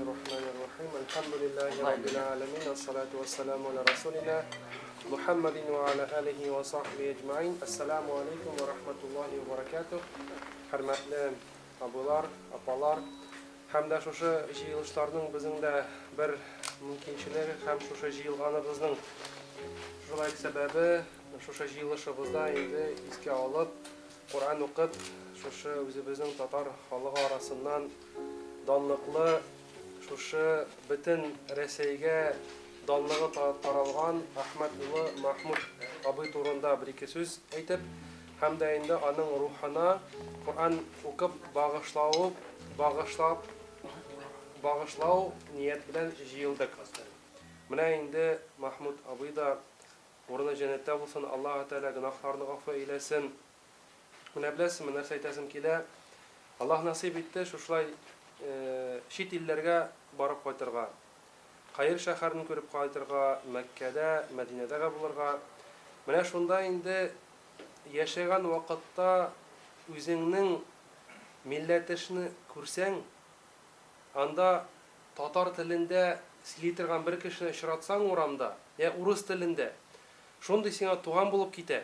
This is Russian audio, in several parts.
الرحمن الرحيم الحمد لله رب العالمين والصلاة والسلام على رسولنا محمد وعلى آله وصحبه أجمعين. Assalamu alaikum wa rahmatullahi wa barakatuh. Hürmetli abular, apalar, hem de şuşu jıyılışlarının bizim de bir mümkünçileri hem şuşu jıyılganımızın şulayk sebebi şuşu jıyılışımızda indi iske alıp Kur'an okup şuşu özümüzün Tatar halığı arasından danlıklı şuşu bütün Reseyge danlığı taralgan Ahmet Ulu Mahmud abi turunda bir iki söz aytıp hem de indi anın ruhuna Kur'an okup bağışlav niyet bilen jıyıldık. Mine indi Mahmud abi da orada cennette bulsun, Allah Teala günahlarını affı eylesin. Mine bilesin, nerse aytasım kile Allah nasip etti şuşlay şit illerge barıp kaytırga. Kayır şehrini görüp kaytırga, Mekke'de, Medine'de bulurga. Mine şunda indi yaşayan vakitte özünün milletişini kursen, anda Tatar tilinde sileytirgan bir kişini işratsan oramda, ya Urus tilinde, şunday sana tuğan bulup kite,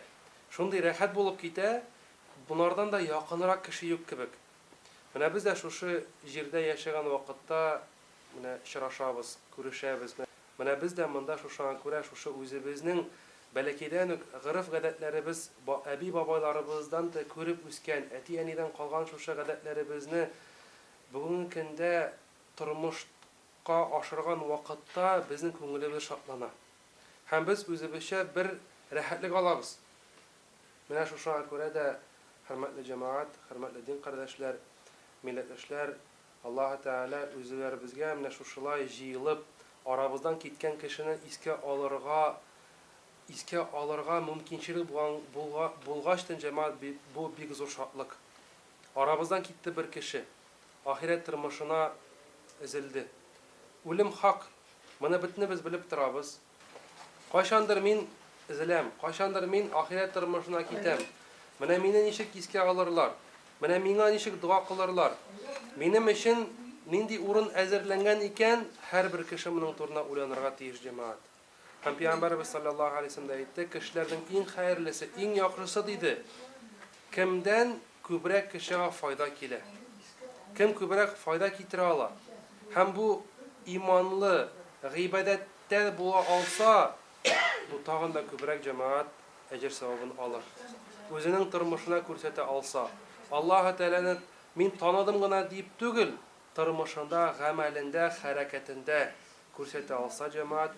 şunday rahat bulup kite, bunlardan da yakınırak kişi yok kibik. Mine biz de şu jirde yaşayan vakitte mine şıraşabız, görüşəbіз. Mine biz de mında şuşan göre şu özümüzün belekiden gırıf gadetlerimiz, abi babalarımızdan da görüp üsken, eti eniden kalgan şu gadetlerimizni bugün kinde turmuşqa aşırgan vakitte bizim köngülümüz şatlana. Hem biz özümüzce bir rahatlık alabız. Mine şuşan göre de hürmetli cemaat, hürmetli din kardeşler, milletleşler, Allah Teala özüler bizge mine şuşulay jıyılıp aramızdan gitken kişinin iske alırga mümkünçilik bulgaçtın cemaat bu bir zor şartlık. Aramızdan gitti bir kişi, ahiret tırmışına ezildi. Ölüm hak, bunu bitini biz bilip durabız. Kaçandır min ezilem, kaçandır min ahiret tırmışına gitem. Mine mine nişik iske alırlar, mine mine nişik dua kılırlar. Benim için nindi urun ezirlengen iken her bir kişi bunun turuna uyanırga tiyiş cemaat. Hem Peygamberimiz sallallahu aleyhi ve sellem ayette kişilerden en hayırlısı, en yakışısı dedi. Kimden kübrek kişiye fayda kile. Kim kübrek fayda kitire ala. Hem bu imanlı, gıybedette bula alsa bu tağın da kübrek cemaat ecir sevabını alır. Özünün tırmışına kürsete alsa. Allah-u Teala'nın min tanıdım gına deyip tügül, tırmışında, gamelinde, hareketinde kürsete alsa cemaat,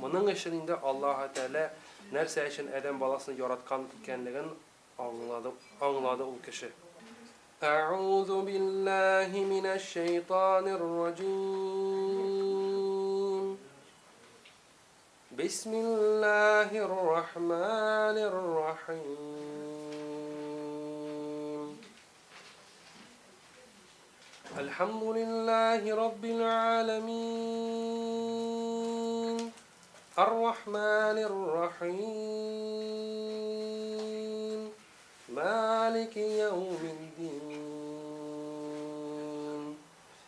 bunun işinde Allah-u Teala nerse için Adem balasını yaratkan ikenliğin anladı o kişi. Eûzu billahi mineşşeytanirracim. Bismillahirrahmanirrahim. Elhamdülillahi Rabbil alemin. Errahmanirrahim. Maliki yevmiddin.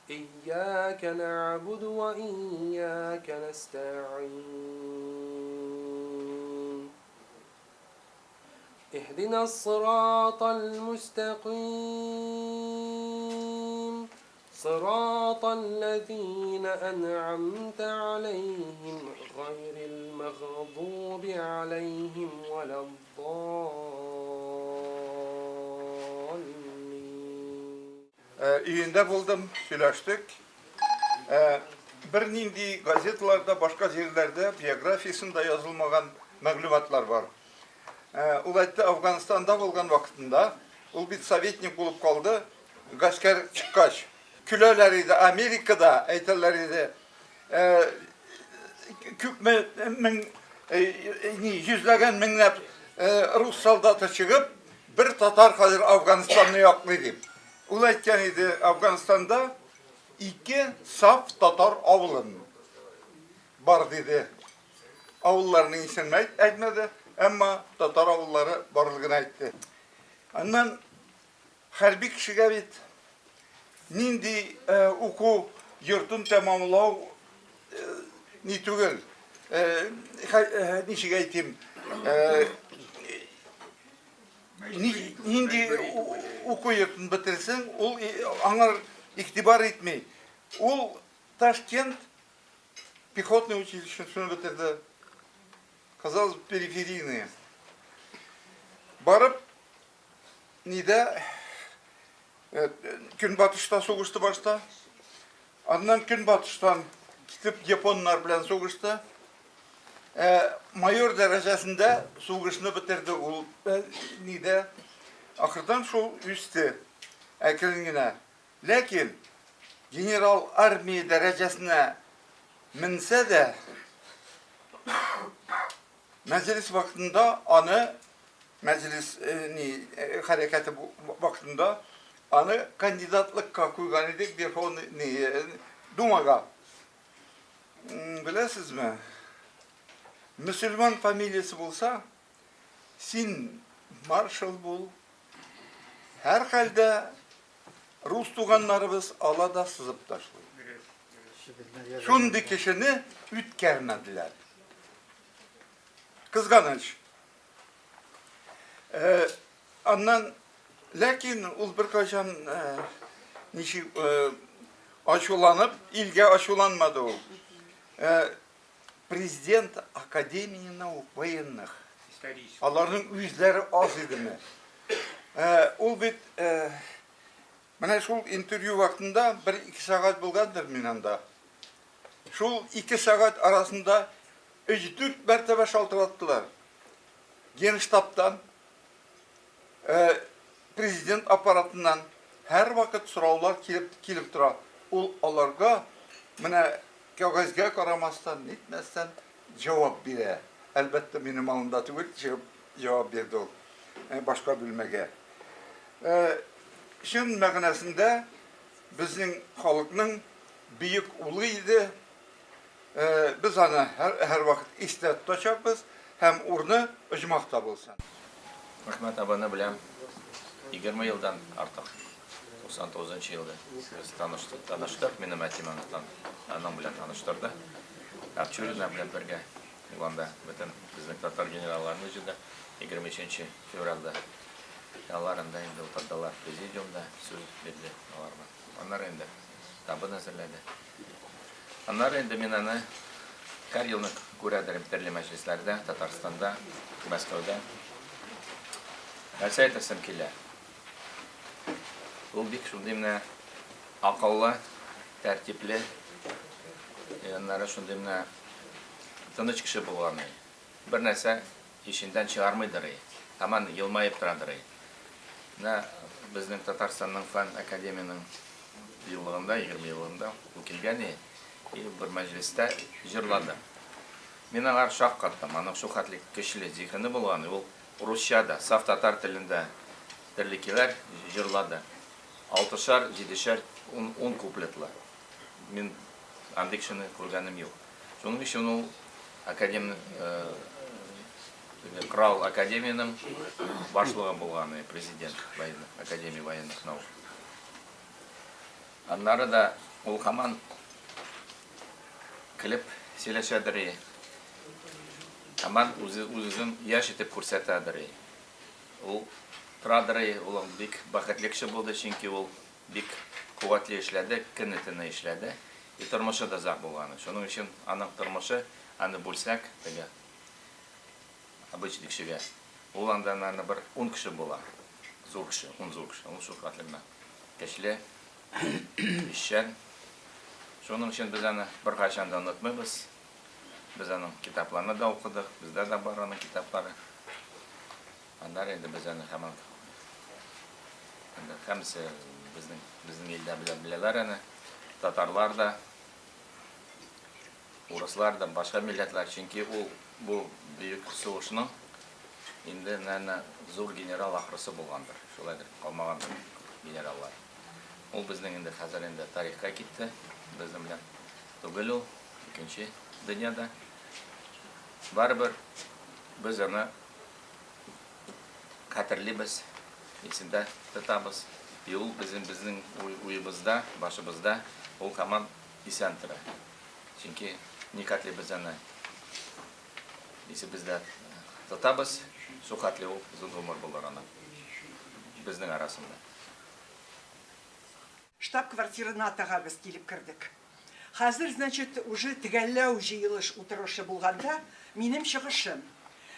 İyyâke na'budu ve iyyâke nesta'in. İhdinas sıratal müstakîm. صراط الذين أنعمت عليهم غير المغضوب عليهم ولا الضالين. İyinde buldum, söyleştik. Bir nindi gazetelerde, başka yerlerde biyografisinde yazılmayan məlumatlar var. Ulaytı Afganistan'da bulgan vaktinde, ul bir sovetnik bulup kaldı, gasker çıkkaç. Küleleriydi, Amerika'da eytelleriydi. Yüzlegen minlep Rus soldatı çıkıp bir Tatar kalır Afganistan'ı yaklıydı. Ulayken idi Afganistan'da iki saf Tatar avulun var dedi. Avullarını isimini etmedi ama Tatar avulları varlığını etti. Ondan harbi kişiye bit nindi oku йортын тәмамлау не түгел. Ничек әйтим, нинди уку йортын бетерсең, ул аңар игътибар итмей. Ул Ташкент пехотное училищесini бетерде. Казалось бы, периферийные. Барып, ниде Көнбатышта сугышты башта. Аннан Көнбатыштан китеп японнар белән сугышты. Майор дәрәҗәсендә сугышны бетерде ул. Ниде ахырдан шул үсте әкрен генә. Ләкин генерал армия дәрәҗәсенә менсә дә мәҗлис вакытында аны мәҗлис хәрәкәте вакытында аны кандидатлыкка куйган идек Думага. Беләсезме? Мөселман фамилиясе булса, син маршал бул. Һәр хәлдә рус туганнарыбыз алада сызып ташлый. Шундый кешене үткәрмәделәр. Кызганыч. Аннан, ләкин ул беркайчан ничек ачуланып, илгә ачуланмады ул. Президент Академии наук военных. Аларның үзләре аз идеме? Ул бит менә шул интервью вакытында 1-2 сәгать булгандыр мин анда. Шул 2 сәгать арасында 3-4 мәртәбә шалтыраттылар. Генштабтан, президент аппаратыннан һәр вакыт сораулар килеп тора. Ул аларга менә кәгазьгә карамастан, нитмәстән җавап бирә. Әлбәттә минем алдымда түгел, җавап бирде ул башка бүлмәгә. Шун мәгънәсендә безнең халыкның бөек улы иде. Без аны һәр вакыт истә тотачакбыз һәм урны оҗмакта булсын. Рәхмәт, абыны беләм. 20 елдан артык. 99 елда без таныштык. Минем әтим аның белән таныштырды. Акчурина белән бергә Иванда бөтен безнең татар генералларны җыйды. 23 февральдә аларында инде утырдылар президиумда, сүз бирде аларга. Аннары инде табын әзерләде. Аннары инде мин аны һәр елны күрәдер төрле мәҗлесләрдә, Татарстанда, Мәскәүдә. Нәрсә әйтәсем килә. Ул бик шундый менә акыллы, тәртипле, яннары шундый менә тыныч кеше булган. Бер нәрсә ишендән чыгармыйдыр. Һаман елмаеп торадыр. Безнең Татарстанның фан академияның еллыгында, 20 еллыгында ул килгән и бер мәҗлестә җырлады. Мин аңар шаккаттым, аның шул хәтле көчле зихене булган, ул русчада, саф татар телендә терлекиләр җырлады. 6-шар, 7-шар, 10 куплетлар. Мин андый кешене күргәнем юк. Шуның өчен ул Крал академияның башлыгы булган, президент Академия военных наук. Аннары да ул һаман килеп сөйләшәдер. Һаман үзен яшь итеп күрсәтәдер. Ул торадыр, ул бик бәхетле кеше булды, чөнки ул бик куәтле эшләде, көнне-төне эшләде. И тормышы да зак булган. Шуның өчен аның тормышы, аны бүлсәк, теге обычный кешегә. Ул анда, наверное, бер 10 кеше була. Зур кеше, 10 зур кеше. Ул шул хәтле кечле, эшчән. Шуның өчен без аны беркайчан да онытмыйбыз. Без аның китапларны да укыдык, бездә дә бар аның китаплары. Аннары инде без аны һаман һәммәсе безнең илдә беләләр аны. Татарлар да, урыслар да, башка милләтләр, чөнки ул бу бөек сугышның инде зур генерал ахрысы булгандыр. Шулайдыр, калмагандыр генераллар. Ул безнең инде хәзер инде тарихка китте, безнең белән түгел ул, икенче дөньяда. Барыбер без аны хәтерлибез, исендә тотабыз. Ул безнең уебызда, башыбызда ул һаман исән тора. Чөнки никатлы без аны исебездә тотабыз, сухатлы ул озын гомер булыр аны. Безнең арасында. Штаб-квартира НАТОга без килеп кердек. Хәзер, значит, уже тегәлләү җыелыш утырышы булганда, минем чыгышым.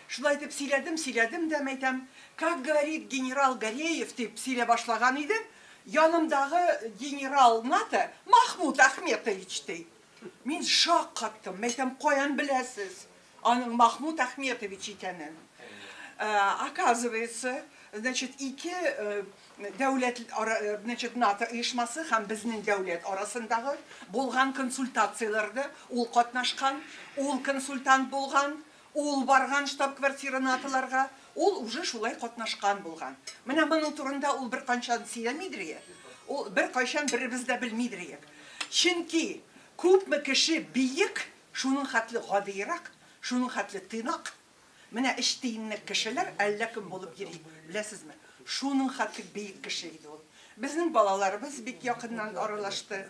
Шулай дип сөйләдем дә әйтәм, как говорит генерал Гореев, дип сөйлә башлаган иде, янымдагы генерал НАТО Махмуд Ахметович ди. Мин шок каттым, әйтәм, каян беләсез аның Махмуд Ахметович икәнен. Оказывается, значит, ике дәүләт, значит, НАТО оешмасы һәм безнең дәүләт арасындагы булган консультацияләрдә ул катнашкан, ул консультант булган, ул барган штаб-квартира НАТОларга, ул уже шулай катнашкан булган. Менә моның турында ул бер канчан сөйләмидер. Ул бер кайчан беребез дә белмидер. Чөнки күпме кеше биек, шуның хәтле гадыйрак, шуның хәтле тыйнак. Менә эштейнлек кешеләр әллә кем булып йөри, беләсезме? Шуның хәтле биек кеше иде ул. Безнең балаларыбыз бик якыннан аралашты.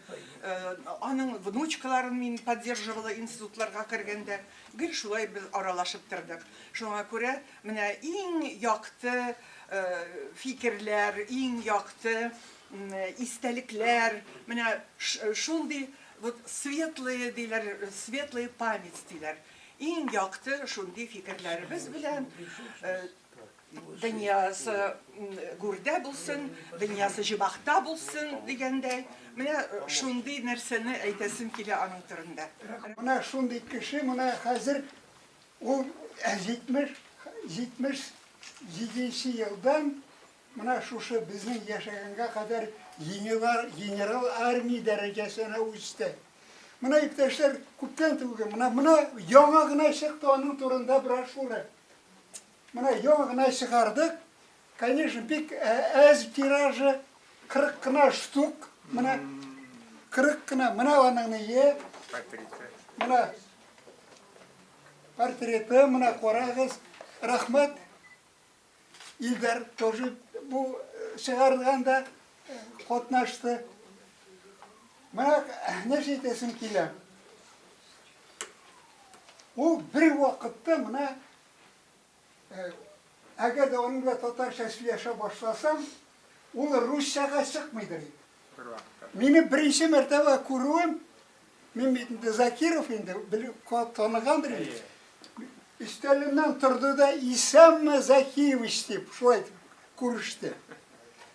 Аның внучкаларын мин поддерживала институтларга кергәндә, гел шулай без аралашып тордык. Шуңа күрә менә иң якты фикерләр, иң якты истәлекләр, менә шундый вот светлые диләр, светлые память диләр. Иң якты шундый фикерләребез белән дөньясы гүрдә булсын, дөньясы җибахта булсын дигәндәй, менә шундый нәрсәне әйтәсем килә аның турында. Менә шундый кеше, менә хәзер ул 77 елдан менә шушы безнең яшәгәнгә кадәр генерал армия дәрәҗәсенә үсте. Менә иптәшләр күптән түгел, менә яңа гына чыкты аның турында брошюра. Менә яңа гына чыгардык. Конечно, бик әз тиражы 40 кына штук. Менә 40 кына, менә аның не менә портреты, менә карагыз. Рәхмәт. Илдар тоже бу чыгарганда катнашты. Менә нәрсә әйтәсем килә. Ул бер вакытта менә әгәр дә аның белән татарча сөйләшә башласам, ул русчага чыкмыйдыр. Мине беренче мәртәбә күрүем, мин бит Закиров инде танығандыр инде. Өстәлемнән торды да Исәмме Закиевич дип шулай күреште.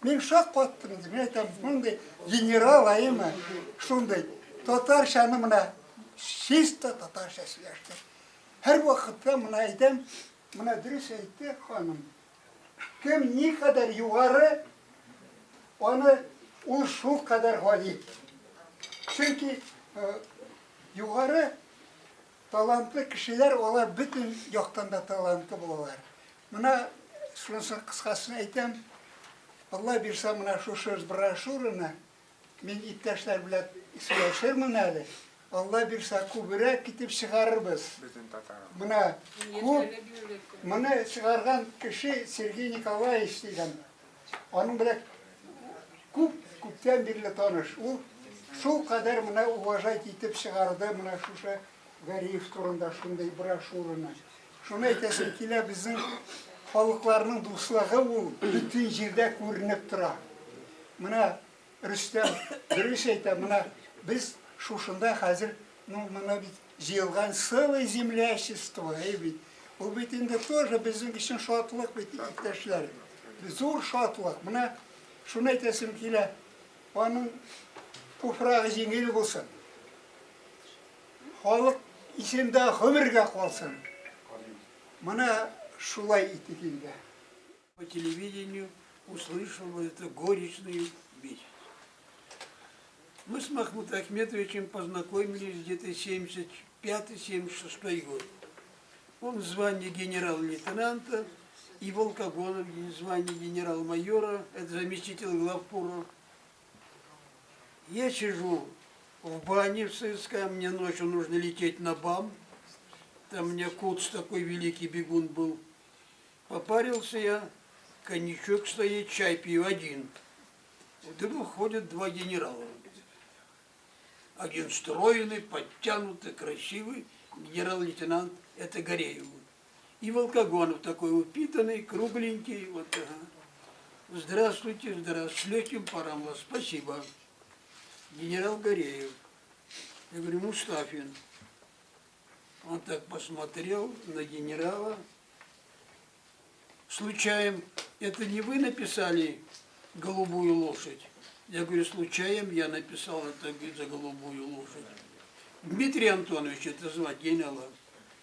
Мин шок каттым инде. Мин әйтәм, мондый генерал айымы, шундый татарчаны менә чисто татарча сөйләште. Һәр вакытта менә әйтәм, менә дөрес әйтте ханым. Кем никадәр югары, аны ул шул кадәр гади. Чөнки югары талантлы кешеләр, алар бөтен яктан да талантлы булалар. Менә шунысын кыскасын әйтәм, Алла бирсә, менә шушы брошюраны мин иптәшләр белән сөйләшермен әле. Алла бирсә, күбрәк китеп чыгарырбыз. Менә моны чыгарган кеше Сергей Николаевич дигән. Аның белән күптән бирле таныш. Ул шул кадәр менә уважать итеп чыгарды менә шушы Гореев турында шундый брошюраны. Шуны әйтәсем килә, безнең халыкларның дуслыгы ул бөтен җирдә күренеп тора. Менә Рөстәм дөрес әйтә, менә без шушында хәзер, менә бит җыелган целое землячество, бит. Ул бит инде тоже безнең өчен шатлык бит, иптәшләр. Зур шатлык. Менә шуны әйтәсем килә, аның туфрагы җиңел булсын. Халык исендә гомергә калсын. Менә шулай итеп килде. По телевидению услышал эту горечную вещь. Мы с Махмудом Ахметовичем познакомились где-то 75-76 год. Он в звании генерал-лейтенанта, и Волкогонов в звании генерал-майора, это заместитель главпура. Я сижу в бане в ССК, мне ночью нужно лететь на БАМ. Там у меня Куц такой великий бегун был. Попарился я, коньячок стоит, чай пью один. Вдруг ходят два генерала. Один стройный, подтянутый, красивый генерал-лейтенант, это Гореев. И Волкогонов такой упитанный, кругленький, вот, ага. Здравствуйте, здравствуйте, с легким паром вас, спасибо. Генерал Гореев. Я говорю, Мустафин. Он так посмотрел на генерала. Случаем, это не вы написали «Голубую лошадь»? Я говорю, случаем я написал это за «Голубую лошадь». Дмитрий Антонович, это звать генерала.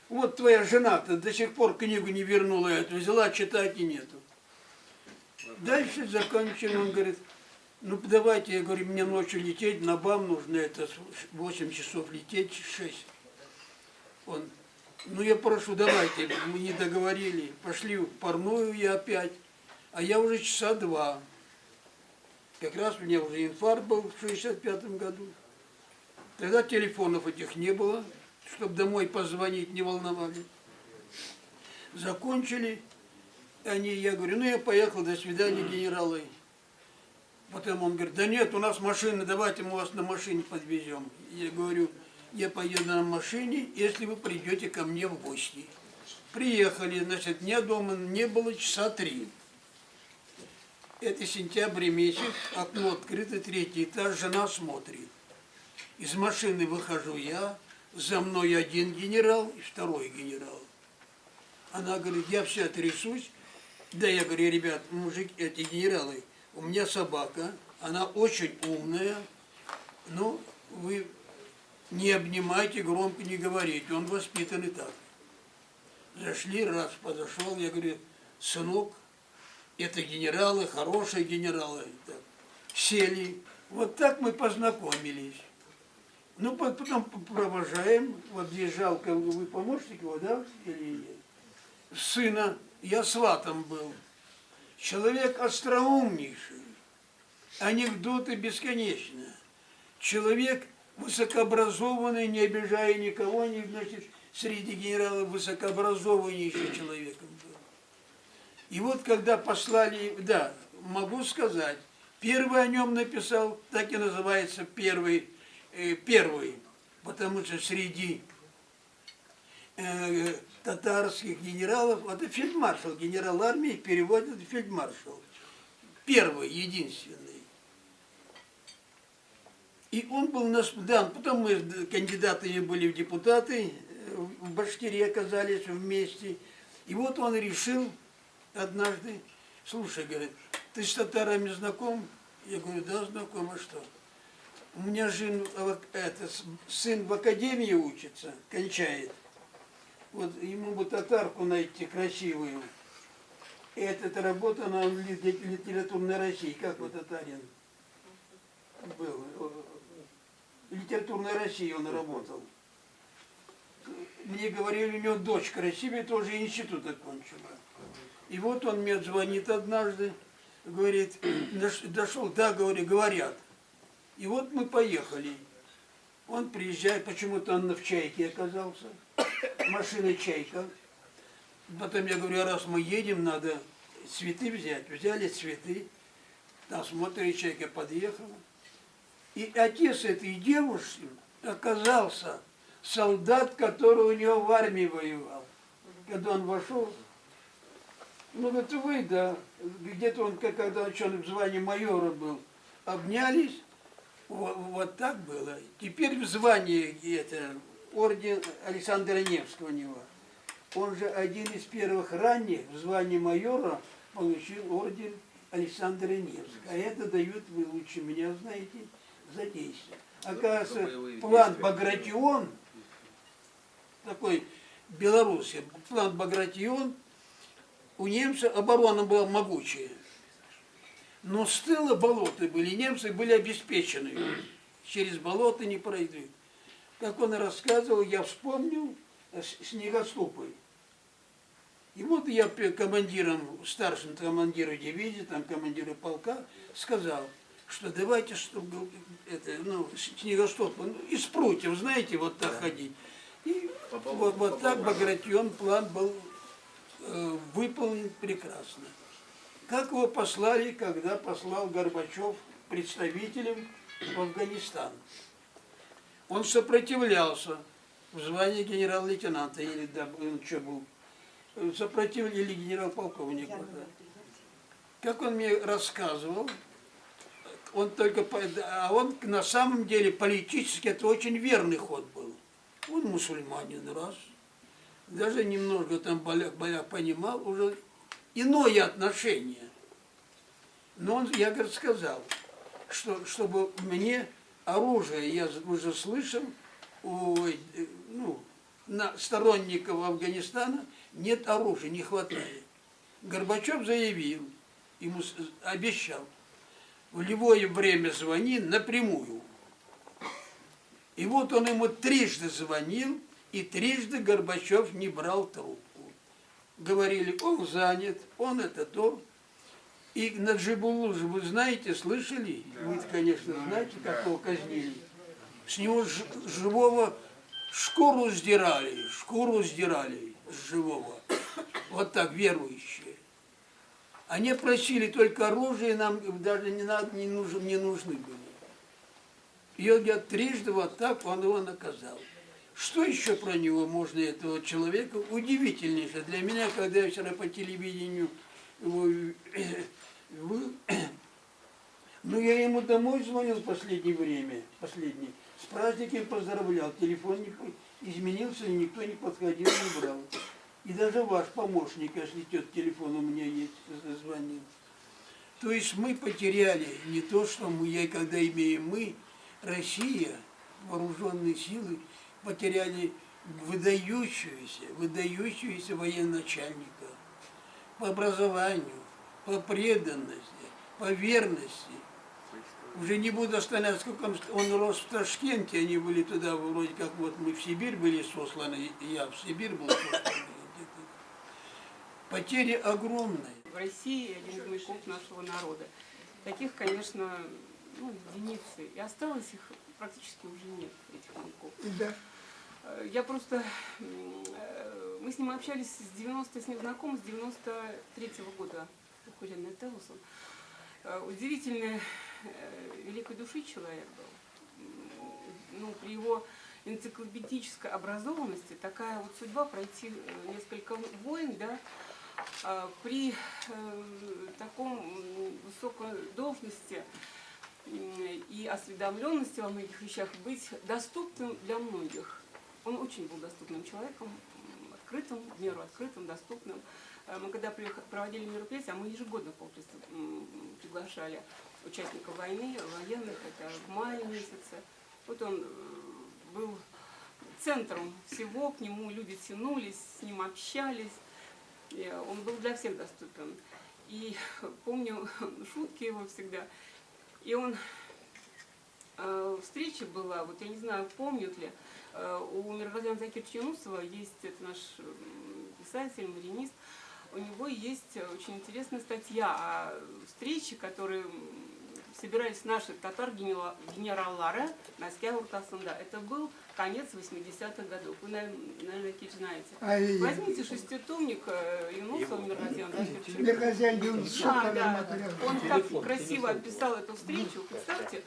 Вот твоя жена-то до сих пор книгу не вернула эту, взяла, читать и нету. Дальше закончили, он говорит, ну давайте, я говорю, мне ночью лететь, на БАМ нужно, это 8 часов лететь, 6. Он, ну я прошу, давайте, мы не договорили, пошли в парную я опять, а я уже часа 2. Как раз у меня уже инфаркт был в 65 году. Тогда телефонов этих не было, чтобы домой позвонить, не волновали. Закончили они, я говорю, ну я поехал, до свидания, генералы. Потом он говорит, да нет, у нас машина, давайте мы вас на машине подвезем. Я говорю, я поеду на машине, если вы придете ко мне в гости. Приехали, значит, меня дома не было часа 3. Это сентябрь месяц, окно открыто, 3-й этаж, жена смотрит. Из машины выхожу я, за мной один генерал и второй генерал. Она говорит, я вся трясусь. Да, я говорю, ребят, мужики, эти генералы, у меня собака, она очень умная, но вы не обнимайте, громко не говорите, он воспитан и так. Зашли, раз подошел, я говорю, сынок, это генералы, хорошие генералы. Так. Сели, вот так мы познакомились. Ну, потом провожаем, вот въезжал, вы помощник его, да, или нет? Сына, я сватом был. Человек остроумнейший, анекдоты бесконечные. Человек высокообразованный, не обижая никого, не, значит, среди генералов высокообразованнейший человеком был. И вот когда послали, да, могу сказать, первый о нем написал, так и называется первый, потому что среди татарских генералов, это фельдмаршал, генерал армии переводит фельдмаршал. Первый, единственный. И он был наш, да, потом мы кандидатами были в депутаты, в Башкирии оказались вместе. И вот он решил однажды, слушай, говорит, ты с татарами знаком? Я говорю, да, знаком, а что? У меня сын в академии учится, кончает. Вот ему бы татарку найти красивую. И эта работа на литературной России, как вот татарин был. В литературной России он работал. Мне говорили, у него дочь красивая, тоже институт окончила. И вот он мне звонит однажды, говорит, дошел, да, говорят. И вот мы поехали. Он приезжает, почему-то он в Чайке оказался, машина Чайка. Потом я говорю, а раз мы едем, надо цветы взять. Взяли цветы, там смотрит, Чайка подъехала. И отец этой девушки оказался солдат, который у него в армии воевал. Когда он вошел, ну это вы, да, где-то он, когда он в звании майора был, обнялись. Вот так было. Теперь в звании это, орден Александра Невского у него. Он же один из первых ранних в звании майора получил орден Александра Невского. А это дают, вы лучше меня знаете, за действие. Оказывается, план Багратион, такой Белоруссия, план Багратион, у немцев оборона была могучая. Но с тыла болота были, немцы были обеспечены. Через болото не пройдут. Как он рассказывал, я вспомнил снегоступы. И вот я командиром, старшим командиром дивизии, там командиру полка, сказал, что давайте, чтобы это, ну, снегоступы, ну, из прутьев, знаете, вот так ходить. И вот так Багратион план был выполнен прекрасно. Как его послали, когда послал Горбачев представителем в Афганистан. Он сопротивлялся в звании генерал-лейтенанта, или да, он что был, сопротивлялся, или генерал-полковник. Да. Как он мне рассказывал, он только, а он на самом деле политически это очень верный ход был. Он мусульманин, раз. Даже немножко там боляк понимал, уже иное отношение. Но он, я, говорит, сказал, что чтобы мне оружие, я уже слышал, на сторонников Афганистана нет оружия, не хватает. Горбачев заявил, ему обещал, в любое время звони напрямую. И вот он ему трижды звонил, и трижды Горбачев не брал трубку. Говорили, он занят, он это то. И Наджибуллу, вы знаете, слышали? Вы, конечно, знаете, как его казнили. С него живого шкуру сдирали с живого. Вот так, верующие. Они просили только оружие, нам даже не нужны были. И он, говорит, трижды вот так он его наказал. Что еще про него можно, этого человека? Удивительнейшее. Для меня, когда я вчера по телевидению ну, я ему домой звонил в последнее время, с праздником поздравлял, телефон изменился, и никто не подходил, не брал. И даже ваш помощник, если тот телефон у меня есть, звонил. То есть мы потеряли не то, что мы, когда имеем мы, Россия, вооруженные силы, потеряли выдающегося военачальника по образованию, по преданности, по верности. Уже не буду останавливаться, сколько он рос в Ташкенте, они были туда, вроде как вот мы в Сибирь были сосланы, я в Сибирь был сослан. Потери огромные. В России один из маяков нашего народа. Таких, конечно, единицы. И осталось их практически уже нет, этих маяков. Да. Я просто... Мы с ним общались с ним знакомы с 93-го года. Удивительный, великой души человек был. При его энциклопедической образованности такая вот судьба пройти несколько войн, да, при таком высокой должности и осведомленности во многих вещах быть доступным для многих. Он очень был доступным человеком, открытым, в меру открытым, доступным. Мы когда проводили мероприятия, мы ежегодно приглашали участников войны, военных, это в мае месяце. Вот он был центром всего, к нему люди тянулись, с ним общались. Он был для всех доступен. И помню шутки его всегда. И он, встреча была, вот я не знаю, помнят ли, у Миргазяна Закировича Юнусова есть, это наш писатель, маринист, у него есть очень интересная статья о встрече, которую собирались наши татар-генералары на Скяуртасында. Это был конец 80-х годов. Вы, наверное, Кич знаете. Возьмите шеститомник Юнусова Миргазяна Закировича. Миргазян Юнусов. Да. Он так красиво описал эту встречу. Представьте,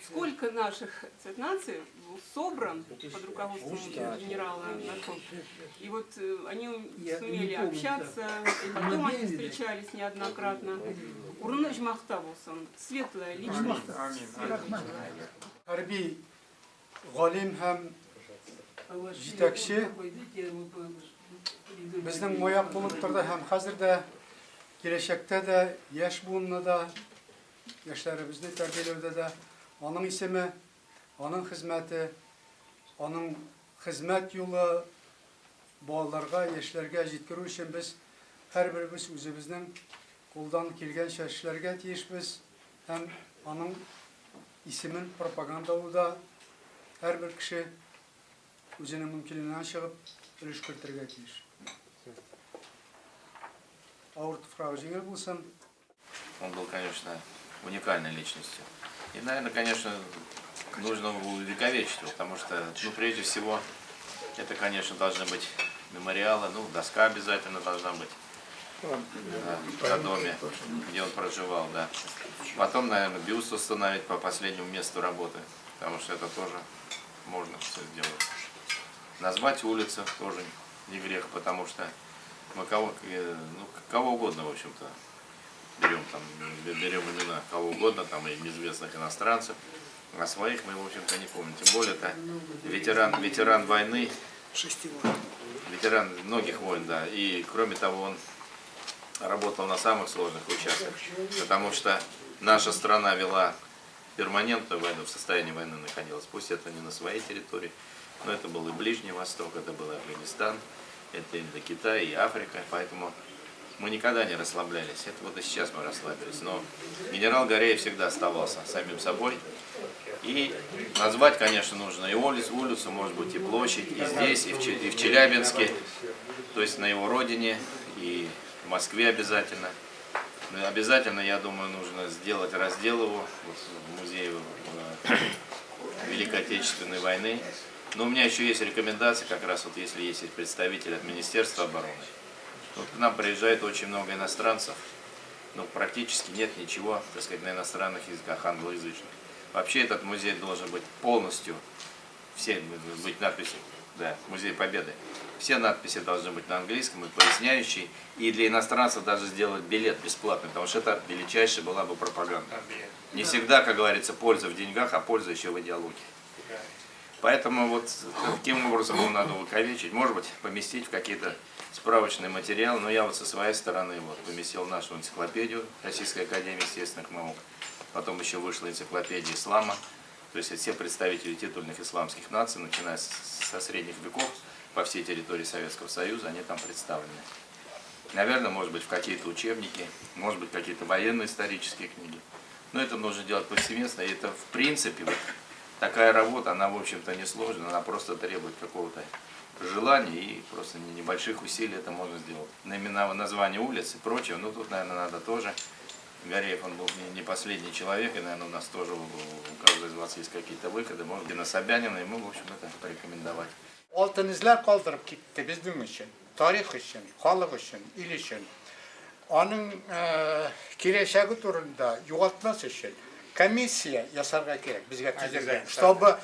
сколько наших наций был собран под руководством генерала Наркова. И вот они сумели общаться, потом они встречались неоднократно. Урныч Махтабусон, светлая личность, светлый человек. Harbiy g'olim ham yetakchi bizning mo'yaq bo'lib turdi ham hozirda kelajakda da yosh buvinni da yoshlarimizni tarbiyalashda da onun ismi, onun xizmati, onun xizmat yo'li bolalarga, yoshlarga yetkiru uchun biz har birimiz o'zimizning qo'ldan kelgan ishlarga tiyishmiz ham onun ismin propagandalada her bir kişi o'zining mumkinligidan chiqib ulush kiritirga tiyish. Аур Фраузингер bo'lsin. Он был, конечно, уникальной личностью. И, наверное, конечно, нужно его увековечить, потому что, прежде всего, это, конечно, должны быть мемориалы, доска обязательно должна быть на доме, где он проживал, да. Потом, наверное, бюст установить по последнему месту работы, потому что это тоже можно все сделать. Назвать улицу тоже не грех, потому что мы кого угодно, в общем-то, берем имена кого угодно, там и известных иностранцев, а своих мы, в общем-то, не помним. Тем более, это ветеран войны, ветеран многих войн, да, и кроме того, он работал на самых сложных участках, потому что наша страна вела перманентную войну, в состоянии войны находилась, пусть это не на своей территории, но это был и Ближний Восток, это был Афганистан, это Индокитай и Африка, поэтому мы никогда не расслаблялись. Это вот и сейчас мы расслабились. Но генерал Гореев всегда оставался самим собой. И назвать, конечно, нужно и улицу, может быть, и площадь, и здесь, и в Челябинске, то есть на его родине, и в Москве обязательно. Но обязательно, я думаю, нужно сделать раздел его в музее Великой Отечественной войны. Но у меня еще есть рекомендации, как раз вот если есть представитель от Министерства обороны. Вот к нам приезжает очень много иностранцев, но практически нет ничего, так сказать, на иностранных языках англоязычных. Вообще этот музей должен быть полностью, все быть надписи, да, Музей Победы. Все надписи должны быть на английском и поясняющие, и для иностранцев даже сделать билет бесплатный, потому что это величайшая была бы пропаганда. Не всегда, как говорится, польза в деньгах, а польза еще в идеологии. Поэтому вот таким образом его надо увековечить, может быть, поместить в какие-то справочные материалы, но я вот со своей стороны вот поместил нашу энциклопедию Российской Академии Естественных Наук, потом еще вышла энциклопедия ислама, то есть все представители титульных исламских наций, начиная со средних веков, по всей территории Советского Союза, они там представлены. Наверное, может быть, в какие-то учебники, может быть, какие-то военно-исторические книги. Но это нужно делать повсеместно, и это, в принципе, вот такая работа, она, в общем-то, несложная, она просто требует какого-то желания и просто небольших усилий это можно сделать. Название улиц и прочее, ну тут, наверное, надо тоже. Гореев, он был не последний человек, и, наверное, у нас тоже у каждого из вас есть какие-то выходы, может быть, на Собянина, и мы, в общем, это порекомендовать. Алтын izler kaldırıp gitti bizim için, tarih için, halk için, il için. Onun kireçeki turunda yuvaltması için комиссия ясарга керек bizge tüzülgen. Чтобы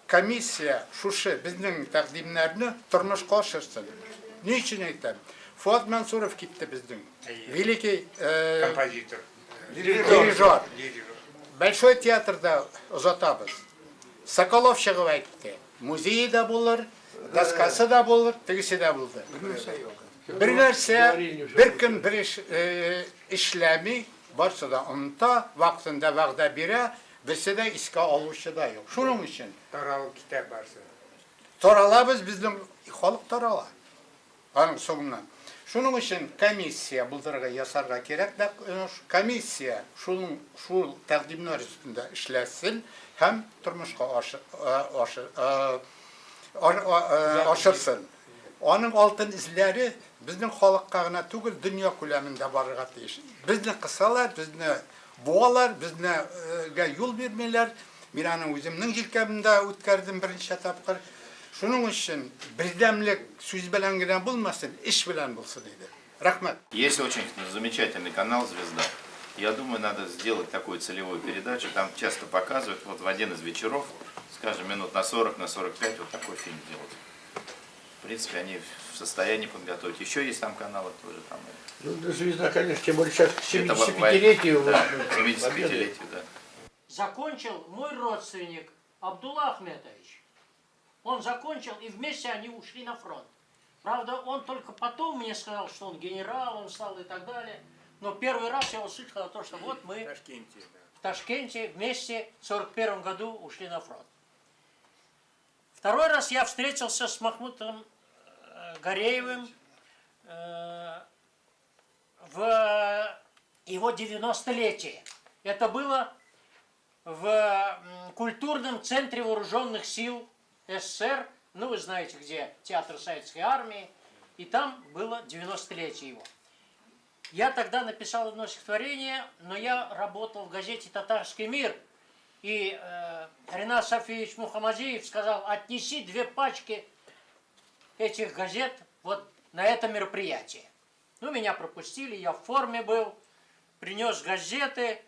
комиссия şuşu bizning taqdimlerini turmushga oshirsin. Niçin aytam? Fuat Mansurov gitti bizning. Великий композитор, дирижер. Большой театрда uzatабыз. Соколов шығып айтты. Музейі де болыр, доскасы да болыр, тігісі де болды. Bir нәрсе, bir gün bir işlemi varsa da unuta, vaktinde vaqda bire, bilse de iska alışı da yok. Şunun için. Тарал kitap varsa. Toralabız bizim halk torala. Onun sonundan. Şunun için komissiya buldurga yasarga gerek. Komissiya şu təqdimler üstünde işlesin, hem turmuşqa aşırsın. Onun altın izleri bizning xalqqa gina tugul dünya ko'lamida borga tegish. Bizni qısalar, bizni boğalar, bizni yo'l bermaylar. Men o'zimning yelkamda o'tkazdim birinchi tapqir. Shuning uchun birdamlik so'z bilan gina bo'lmasin, ish bilan bo'lsin deydi. Rahmat. Есть очень замечательный канал «Звезда». Я думаю, надо сделать такую целевую передачу. Там часто показывают, вот в один из вечеров, скажем, минут на 40, на 45, вот такой фильм делать. В принципе, они в состоянии подготовить. Еще есть там каналы тоже. Там. Ну, звезда, конечно, тем более сейчас к Это 75-летию. Да, 75-летию, да. Закончил мой родственник Абдулла Ахметович. Он закончил, и вместе они ушли на фронт. Правда, он только потом мне сказал, что он генерал, он стал и так далее. Но первый раз я услышал о том, что вот мы в Ташкенте вместе в 1941 году ушли на фронт. Второй раз я встретился с Махмудом Гореевым в его 90-летие. Это было в культурном центре вооруженных сил СССР. Ну, вы знаете, где театр Советской армии. И там было 90-летие его. Я тогда написал одно стихотворение, но я работал в газете «Татарский мир». И Ринат Софиевич Мухаммадиев сказал: отнеси 2 пачки этих газет вот на это мероприятие. Ну, меня пропустили, я в форме был, принес газеты,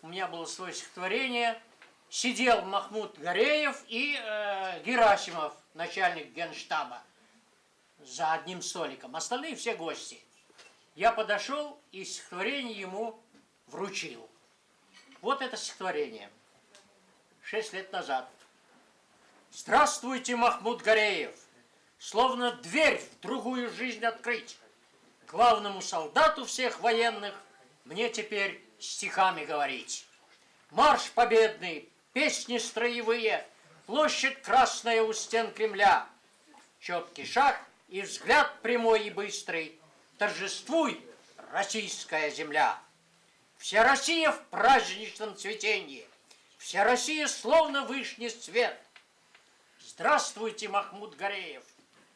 у меня было свое стихотворение, сидел Махмуд Гореев и Герасимов, начальник генштаба, за одним столиком. Остальные все гости. Я подошел и стихотворение ему вручил. Вот это стихотворение. 6 лет назад. Здравствуйте, Махмуд Гореев! Словно дверь в другую жизнь открыть. Главному солдату всех военных мне теперь стихами говорить. Марш победный, песни строевые, площадь красная у стен Кремля. Четкий шаг и взгляд прямой и быстрый. Торжествуй, российская земля! Вся Россия в праздничном цветении, вся Россия словно вышний свет. Здравствуйте, Махмуд Гореев!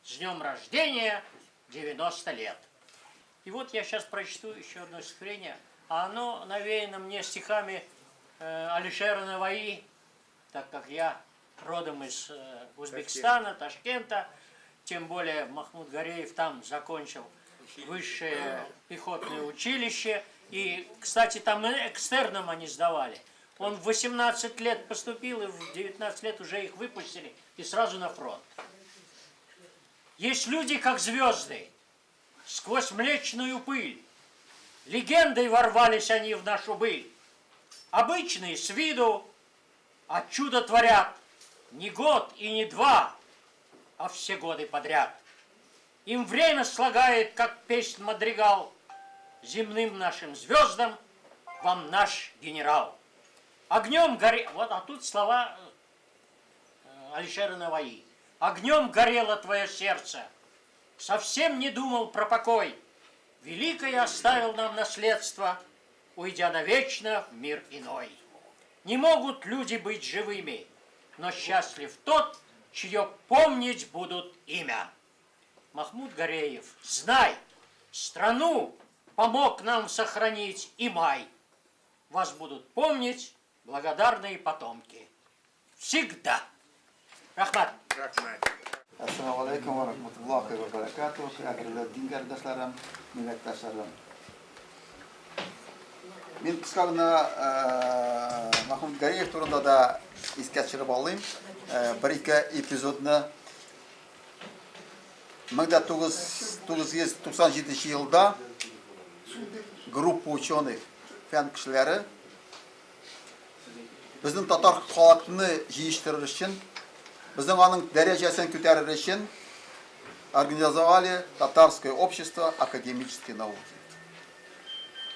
С днем рождения 90 лет! И вот я сейчас прочту еще одно стихотворение, а оно навеяно мне стихами Алишера Наваи, так как я родом из Узбекистана, Ташкента, тем более Махмуд Гореев там закончил высшее пехотное училище. И, кстати, там экстерном они сдавали. Он в 18 лет поступил, и в 19 лет уже их выпустили, и сразу на фронт. Есть люди, как звезды, сквозь млечную пыль. Легендой ворвались они в нашу быль. Обычные с виду, а чудо творят не год и не два, а все годы подряд. Им время слагает, как песнь мадригал, земным нашим звездам вам наш генерал. Огнем горе... Вот, а тут слова Алишера Наваи. Огнем горело твое сердце, совсем не думал про покой. Великое оставил нам наследство, уйдя навечно в мир иной. Не могут люди быть живыми, но счастлив тот, чье помнить будут имя. Махмуд Гореев, знай, страну помог нам сохранить и май. Вас будут помнить благодарные потомки. Всегда. Рахмат. Assalomu alaykum va rahmatullohi va barakatuh. Qadrli din qardoshlarim, millatdoshlarim. Men qisqagina Mahmud Gореев турында да esga tushirib olayım. Bir-iki epizodni 1997 yılda группа ученых, фән кешеләре безнең татар халкыны җыештырыр өчен, безнең аның дәрәҗәсен күтәрер өчен организовали татарское общество академической науки.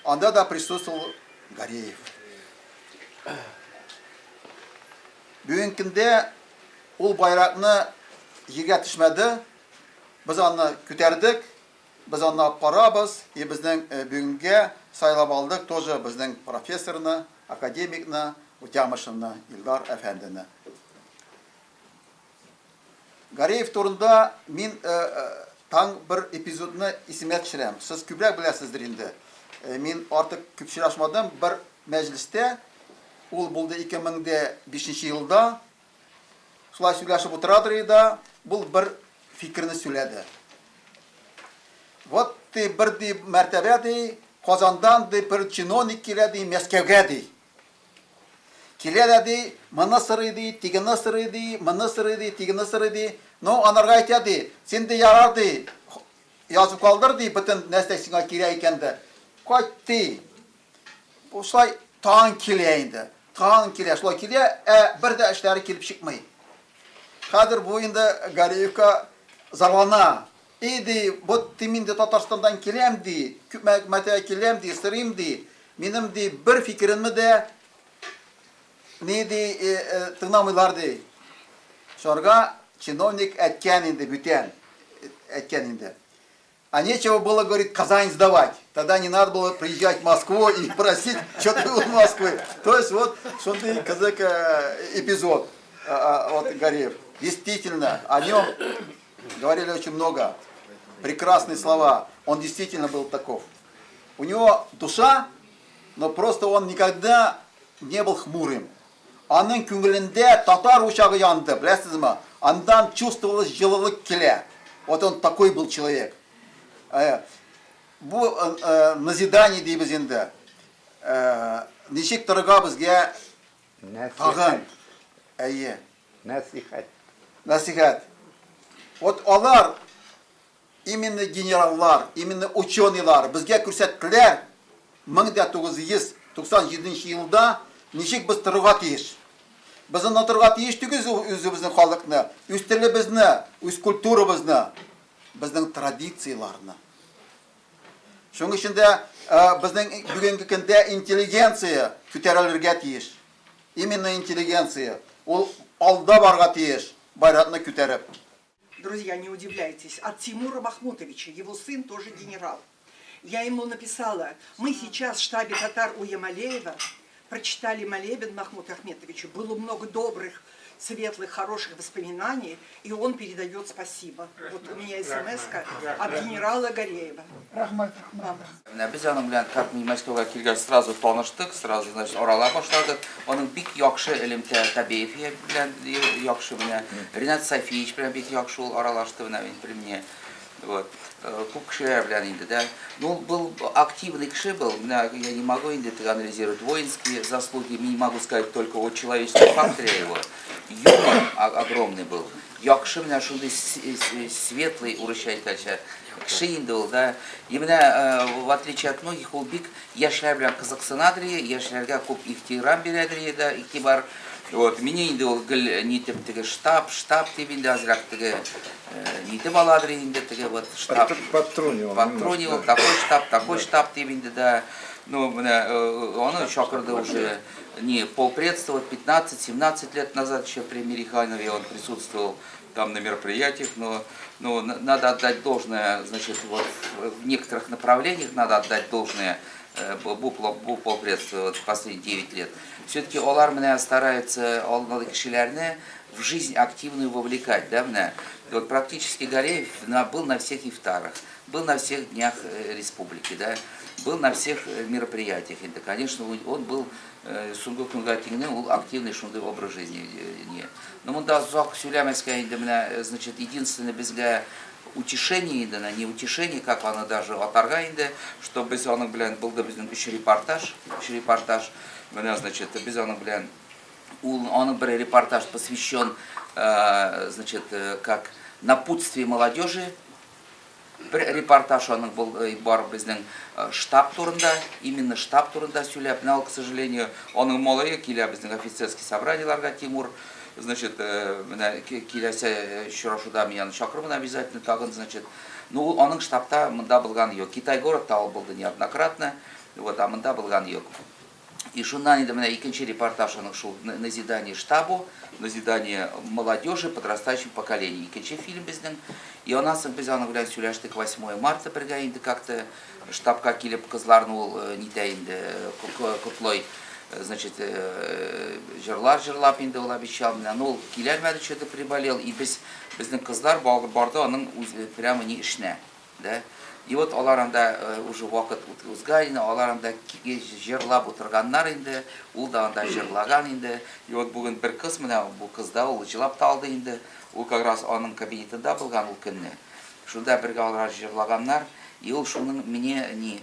Анда да присутствовал Гореев. Бүгенге көндә ул байракны җиргә төшмәде. Biz аны күтәрдек, biz аны апарабыз, и безнең бүгенгә сайлап алдык тоже безнең профессорны, академикны, Утямышевны, Илдар әфәндене. Гореев турында мин таң бер эпизодны исемә төшерәм. Сез күбрәк беләсездер инде. Мин артык күп очрашмадым. Бер мәҗлестә, ул булды 2005 елда, шулай сөйләшеп утырадыр иде, бул бер fikrini söyledi. Вот ты bir di mərtəbə di, Qazandan di bir чиновник келеді Мәскәүгә di. Келеді, мына сыры di, тигіні сыры di, мына сыры di, тигіні сыры di. Но анарға айтады, сен де ярар di, yazып қалдыр di, бүтін нәрсесіңе керек екенді. Қайт di. Осылай таң келе енді. Таң келе, шылай келе, бір де іштері келіп шықмай. Қазір bu енді Гореевқа зарлана. Иди, вот ты минде Татарстандан келем ди, мәтә келем ди, сырым ди. Минем ди бер фикеремне дә не ди тыңламыйлар ди. Шорга чиновник әйткән инде бүтән. Әйткән инде. А нечего было, говорит, Казань сдавать. Тогда не надо было приезжать в Москву и просить что-то в Москвы. То есть вот шундай казак эпизод от Гореев. Действительно, о нем говорили очень много. Прекрасные слова. Он действительно был таков. У него душа, но просто он никогда не был хмурым. Аның күңелендә татар учагы янды, беләсезме? Андан чувствовалось җылылык килә. Вот он такой был человек. Бу назидание дибез инде. Ничек торырга безгә Тагын. Әйе. Насихат. Насихат. Вот алар, именно генераллар, именно ученыйлар безгә күрсәттеләр 1997 елда ничек без торырга тиеш. Без торырга тиеш түгез үзебезнең халыкны, үз телебезне, үз культурабызны, безнең традицияларны. Шуның өчен дә безнең бүгенге көндә интеллигенция күтәрелергә тиеш. Именно интеллигенция. Ул алда барга тиеш, байракны күтәреп. Друзья, не удивляйтесь, от Тимура Махмутовича, его сын тоже генерал. Я ему написала, мы сейчас в штабе татар у Ямалеева прочитали молебен Махмуду Ахметовичу, было много добрых, светлых, хороших воспоминаний, и он передает спасибо. Вот у меня смс-ка от генерала Гореева. Рахмат. Biz аның белән как Мәскәүгә килгәч сразу таныштык, сразу значит орала башладык. Аның бик яхшы элемтә Табеев белән яхшы менә Ренат Софиевич белән бик яхшы ул аралашты менә при мне. Вот. Күп кешеләр белән инде, да. Ну, был активный кеше был. Я не могу инде анализировать воинские заслуги, не могу сказать только о человеческом факторе его. Юмор огромный был. Яхшы менә шундый светлый урышайкача. Кеше инде ул, да. И менә в отличие от многих ул бик яшьләр белән кызыксынадыр, яшьләргә күп ихтирам бирәдер, да, игътибар. Вот, меня инде ул гел нитеп теге штаб дип инде азрак теге нитеп аладыр инде теге вот штаб. Патронил, такой штаб дип инде, да. Ну, менә аны чакырды уже не полпредства, 15-17 лет назад еще при Мириханове он присутствовал там на мероприятиях, но надо отдать должное, значит, вот в некоторых направлениях надо отдать должное полпредства вот, в последние 9 лет. Все-таки олар менә стараются кешеләрне в жизнь активную вовлекать, да, менә. Вот практически Гореев был на всех ифтарах, был на всех днях республики, да, был на всех мероприятиях. И, конечно, он был сунгук активный шундай образ жизни. Но мы да зак сюлямская, значит, единственное безга утешение, не утешение, как она даже оторгает, что без она, был да еще репортаж, значит, без она, он был репортаж посвящен, значит, как напутствие молодежи. Репортаж он был бар безнең штаб турында, именно штаб турында сөйләп, но, к сожалению, он молодой, килә безнең офицерский собраниеларга Тимур, значит, менә киләсе очрашуда меня чакырмын обязательно тагын, значит, ну, аның штабта монда булган юк. Китай городта ул булды неоднократно, вот, а монда булган юк. И шуннан инде менә икенче репортаж аның шул назидание штабу, назидание молодежи, подрастающим поколению. Икенче фильм безнең. И у нас без аның белән сөйләштек 8 марта бергә инде как-то штабка килеп кызларны ул нитә инде котлой, значит, җырлап инде ул обещал менә. Ну, киләлмәде, что-то приболел, и безнең кызлар барды аның прямо не эшнә, да. И вот аларында уже вакыт узган, аларында җырлап утырганнар инде, ул да анда җырлаган инде. И вот бүген бер кыз менә бу кызда ул җырлап талды инде. Ул как раз аның кабинетында булган ул көнне. Шунда бергә алар җырлаганнар, и ул шуның мине не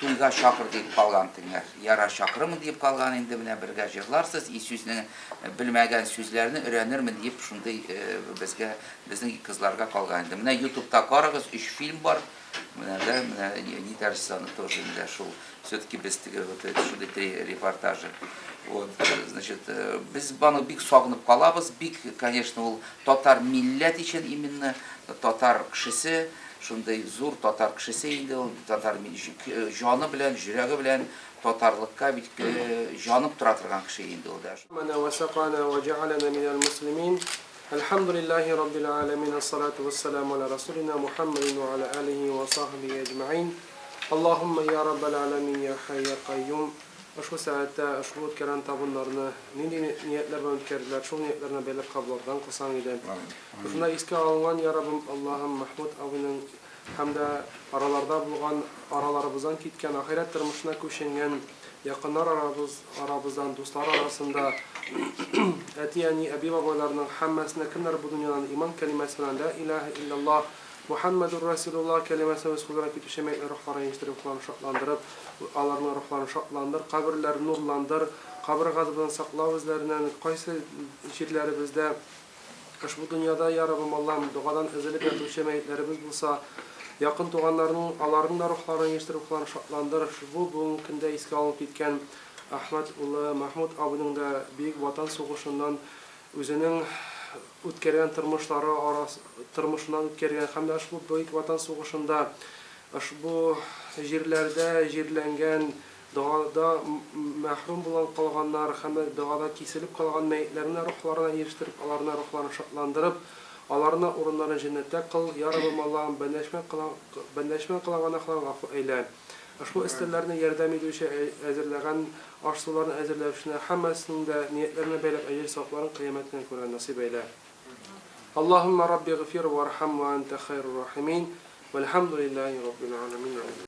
туйга чакыр дип калган тиңнәр. Яра чакырмын дип калган инде менә бергә җырларсыз, и сүзнең белмәгән сүзләрне өйрәнермен дип шундый безгә безнең кызларга калган инде. Менә YouTube'та карагыз, 3 фильм бар. Менә не Татарстан тоже менә шул. Все-таки без вот шундый 3 репортажа. Вот, значит, без баны бик сагынып калабыз, бик, конечно, ул татар милләт өчен именно татар кешесе, шундый зур татар кешесе инде ул татар җаны белән, йөрәге белән татарлыкка бит җанып тора торган кеше инде ул да. Мана васaqana wa ja'alana minal muslimin. Alhamdulillahi rabbil alamin. As-salatu was-salamu ala rasulina Muhammadin wa ala alihi wa sahbihi ajma'in. Allahumma ya rabbal alamin ya hayy ya qayyum. Şu saatte şu keran tabunlarını niyetler bilen ötkärdiler, şu niyetlerine belirli kabullardan kılsan eden. Şuna iske alınan ya Rabbim Allah'ım Mahmud abinin hem de aralarda bulgan, aralarımızdan kitken ahiret tırmışına köşengen yakınlar aramızdan, dostlar arasında etiyeni ebi babalarının hemmesine kimler bu dünyanın iman kelimesiyle la ilahe illallah Muhammedur Resulullah kelimesine veskulara kütüşemekle ruhlara iniştirip şartlandırıp, Allah'ın ruhlarını şartlandır, kabirleri nurlandır, кабыр газабынан саклау үзләреннән, кайсы җирләребездә ошбу дөньяда я Раббым Аллаһым дугадан эзелеп ятучы мәйетләребез булса, якын туганнарның аларның да рухларын яшьтер, рухларын шатландыр. Бу бүгенге көндә искә алып киткән Ахмад улы Махмуд абыйның да бик ватан сугышыннан үзенең үткәргән тормышыннан үткәргән һәм дә ошбу бөек ватан сугышында ошбу җирләрдә җирләнгән, догада мәхрүм булган калганнар һәм дә догада киселеп калган мәйетләрне рухларына ирештереп, аларны рухларын шатландырып, аларны урыннарын җәннәттә кыл. Я Раббым Аллаһым, бәндәшмә кылган гөнаһларны гафу әйлә. Ошбу истәләрне ярдәм итүче әзерләгән аш-суларны әзерләүчеләрне һәммәсенең дә ниятьләренә бәйләп әҗер сакларын кыямәт көне күргән насыйп әйлә. Аллаһумма рабби гфир вархам ва анта хайрур рахимин. Вальхамдулиллаһи раббил аламин.